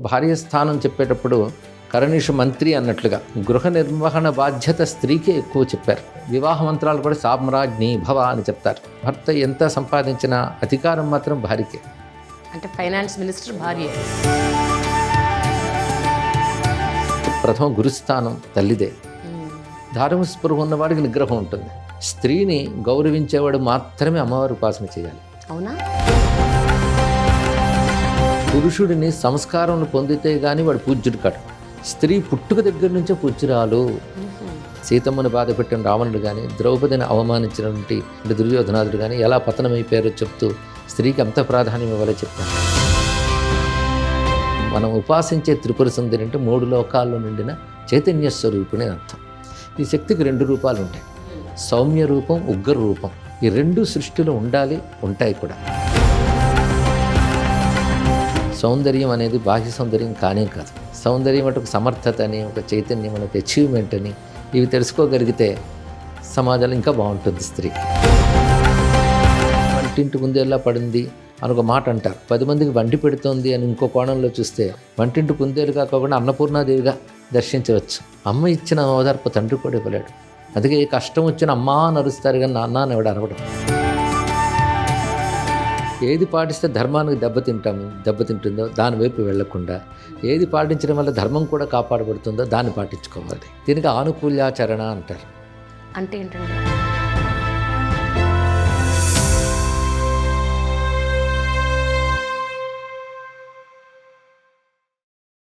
భార్య స్థానం చెప్పేటప్పుడు కరణీషు మంత్రి అన్నట్లుగా గృహ నిర్వహణ బాధ్యత స్త్రీకే ఎక్కువ చెప్పారు. వివాహ మంత్రాలు కూడా సామ్రాజ్ఞి భవ అని చెప్తారు. భర్త ఎంత సంపాదించినా అధికారం మాత్రం భార్యకే. అంటే ఫైనాన్స్ మినిస్టర్ భార్య. ప్రథమ గురుస్థానం తల్లిదే. ధార్మ స్పృహ ఉన్నవాడికి నిగ్రహం ఉంటుంది. స్త్రీని గౌరవించేవాడు మాత్రమే అమ్మవారి ఉపాసన చేయాలి. అవునా? పురుషుడిని సంస్కారం పొందితే గాని వాడు పూజ్యుడు కాడు. స్త్రీ పుట్టుక దగ్గర నుంచే పూజ్యురాలు. సీతమ్మను బాధ పెట్టిన రావణుడు కానీ, ద్రౌపదిని అవమానించినటువంటి దుర్యోధనాదుడు కానీ ఎలా పతనమైపోయారో చెప్తూ స్త్రీకి అంత ప్రాధాన్యం ఇవ్వాలో చెప్తాను. మనం ఉపాసించే త్రిపుర సుందరి అంటే 3 లోకాల్లో నిండిన చైతన్య స్వరూపిణి అని అర్థం. ఈ శక్తికి 2 రూపాలు ఉంటాయి, సౌమ్య రూపం, ఉగ్ర రూపం. ఈ 2 సృష్టిలో ఉండాలి, ఉంటాయి కూడా. సౌందర్యం అనేది బాహ్య సౌందర్యం కానే కాదు. సౌందర్యం అంటే ఒక సమర్థత అని, ఒక చైతన్యం అని, ఒక అచీవ్మెంట్ అని, ఇవి తెలుసుకోగలిగితే సమాజంలో ఇంకా బాగుంటుంది స్త్రీకి. వంటింటి కుందేలా పడింది అని ఒక మాట అంటారు. 10 మందికి వండి పెడుతోంది అని ఇంకో కోణంలో చూస్తే వంటింటి కుందేలుగా కాకుండా అన్నపూర్ణాదేవిగా దర్శించవచ్చు. అమ్మ ఇచ్చిన ఓదార్పు తండ్రి కూడా ఇవ్వలేడు. అందుకే కష్టం వచ్చిన అమ్మా అని అరుస్తారు కానీ నాన్న అని ఎవడు అరవడం. ఏది పాటిస్తే ధర్మానికి దెబ్బతింటుందో దాని వైపు వెళ్లకుండా, ఏది పాటించడం వల్ల ధర్మం కూడా కాపాడబడుతుందో దాన్ని పాటించుకోవాలి. దీనికి ఆనుకూల్యాచరణ అంటారు. అంటే ఏంటండి?